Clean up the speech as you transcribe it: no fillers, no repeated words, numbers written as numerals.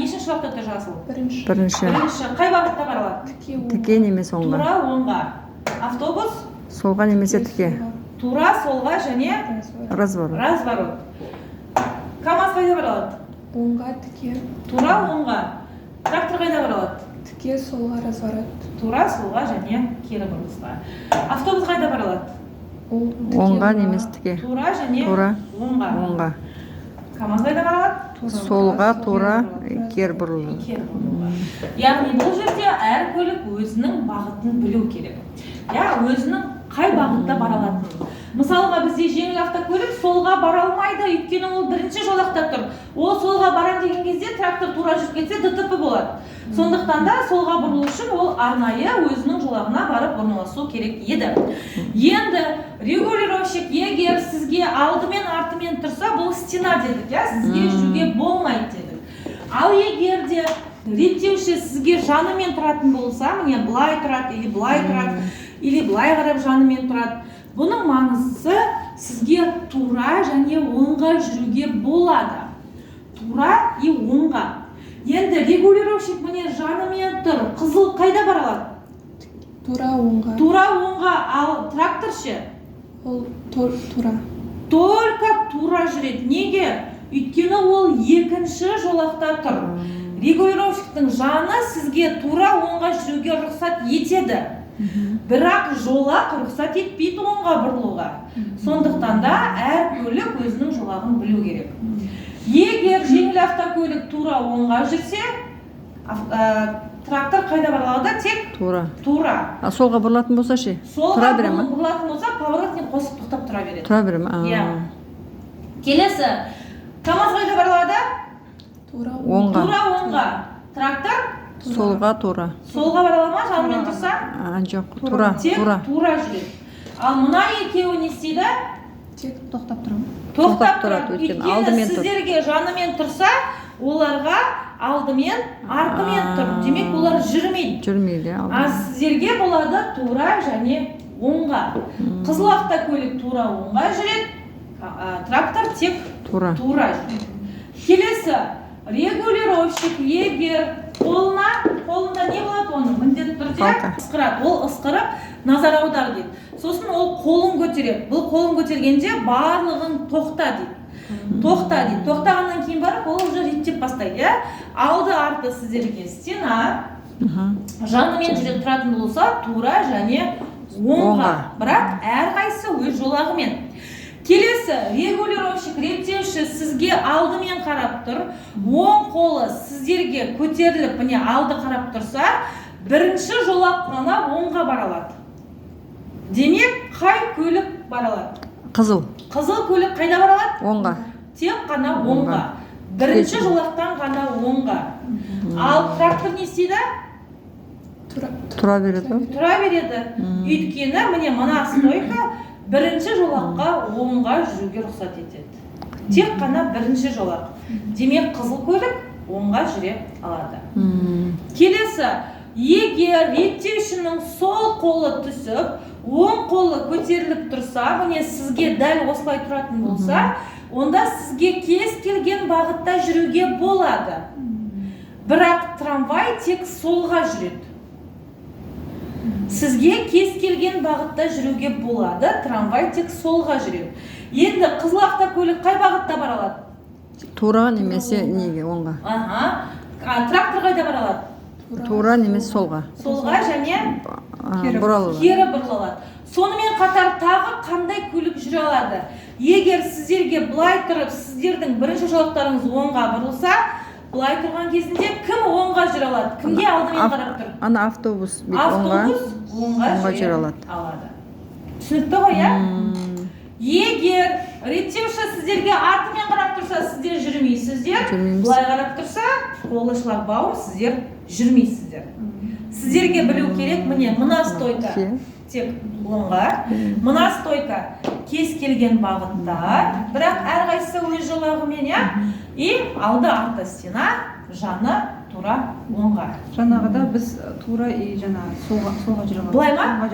нешінші уақытта тұр жасыл? Бірінші. Бірінші. Қай бағытта баралады? Тіке немесе оңға. Тура оңға. Автобус? Солға немесе тіке. Тура солға және разворот. КамАЗ қайда баралады? Оңға, тіке. Тура оңға. Трактор қайда баралады? Тіке, солға, разворот. Тура солға және кері бұрылысқа. Автобус қайда баралады? Оңға немесе тіке. Тура және оңға. КамАЗ қайда баралады? Солға, тура, кері бұрылу. Яғни бұл жерде әр көлік өзінің бағытын білу керек. Өзінің қай бағытта бара алатынын. Мысалға бізде жеңіл автокөлік солға бара алмайды, өйткені ол бірінші жолақта тұр. Ол солға барам деген кезде трактор тура жүріп кетсе ДТП болады. Сондықтан да солға бұрылу үшін ол арнайы өзінің жолағына барып орналасу керек еді. Енді регулировщик егер сізге алдымен артымен тұрса, бұл стена дедік, сізге жүруге болмайды дедік. Ал егер де реттеуші сізге жанымен тұратын болса, міне былай тұрады, или былай тұрады, или былай қарап жанымен тұрады. Бұның маңызы сізге тура және оңға жүруге болады. Тура и оңға. Енді регулировщик міне жанымен тұр. Қызыл қайда баралады? Тура оңға. Тура оңға, ал трактор ше? Ол тура. Только тура жүреді. Неге? Өйткені ол екінші жолақта тұр. Регулировщиктің жаны сізге тура оңға жүруге рұқсат етеді. Бірақ жолақ рұқсат етпейді оңға бұрылуға. Сондықтан да әр көлік өзінің жолағын білу керек. Егер жеңіл автокөлік тура оңға жүрсе, трактор қайда баралады? Тек тура. А солға бұрылатын болса ше? Солға бұрылатын болса, поворотник қосып тоқтап тұра береді. Тұра бере ме? Келесі, КамАЗ қайда баралады? Оңға. Трактор? Солға, тура. Солға бара ма, жанымен тұрса? Жоқ, тура. Тек тура жүреді. Ал мына екеуі не істейді? Тек тоқтап тұрады. Тоқтап тұрады. Өйткені сіздерге жанымен тұрса, оларға алдымен, артымен тұр. Демек, олар жүрмейді. Жүрмейді. А сіздерге болады тура және оңға. Қызыл автокөлік тура оңға жүреді, трактор тек тура жүреді. Келесі, регулировщик егер қолында не болады оның? Міндетті түрде ысқырады. Ол ысқырып, назар аудар дейді. Сосын ол қолын көтереді. Бұл қолын көтергенде барлығын тоқта дейді. Тоқтағаннан кейін барып, ол уже реттеп бастайды. Алды арты сіздерге стена, жанымен жүріп тұратын болса, тура және оңға. Бірақ әрқайсысы өз жолағымен. Келесі, регулировщик, реттеуші сізге алдымен қарап тұр, оң қолы сіздерге көтеріліп, міне алды қарап тұрса, бірінші жолақ қана оңға баралады. Демек, қай көлік баралады? Қызыл. Қызыл көлік қайда баралады? Оңға. Тек қана оңға. Бірінші жолақтан қана оңға. Ал трактор не істейді? Тұра береді. Тұра береді. Өйткені, міне мына стойка бірінші жолаққа оңға жүруге рұқсат етеді. Тек қана бірінші жолақ. Демек, қызыл көлік оңға жүре алады. Келесі, егер реттеушінің сол қолы түсіп, оң қолы көтеріліп тұрса, міне сізге дәл осылай тұратын болса, онда сізге кез келген бағытта жүруге болады. Бірақ трамвай тек солға жүреді. Сізге кез келген бағытта жүруге болады, трамвай тек солға жүреді. Енді қызыл автокөлік қай бағытта бара алады? Тура немесе неге оңға? Трактор қайда бара алады? Тура немесе солға? Солға және кері бұрылады. Сонымен қатар тағы қандай көлік жүре алады? Егер сіздерге бұлай тұрып, сіздердің бірінші жолақтарыңыз оңға бұрылса, бұлай тұрған кезінде кім оңға жүре алады? Кімге алдымен қарап тұр? Ана автобус оңға жүре алады. Түсінікті ғой, иә? Егер реттеуші сіздерге артымен қарап тұрса, сіздер жүрмейсіздер. Бұлай қарап тұрса, қолы шлагбаум, сіздер жүрмейсіздер. Сіздерге білу керек, міне, мына стойка тек оңға, мына стойка кез келген бағытта, бірақ әрқайсысы өз жолағымен, и алды арты стена, жаны тура оңға. Жаңағыда біз тура и жаңа солға жүре аламыз. Былай ма?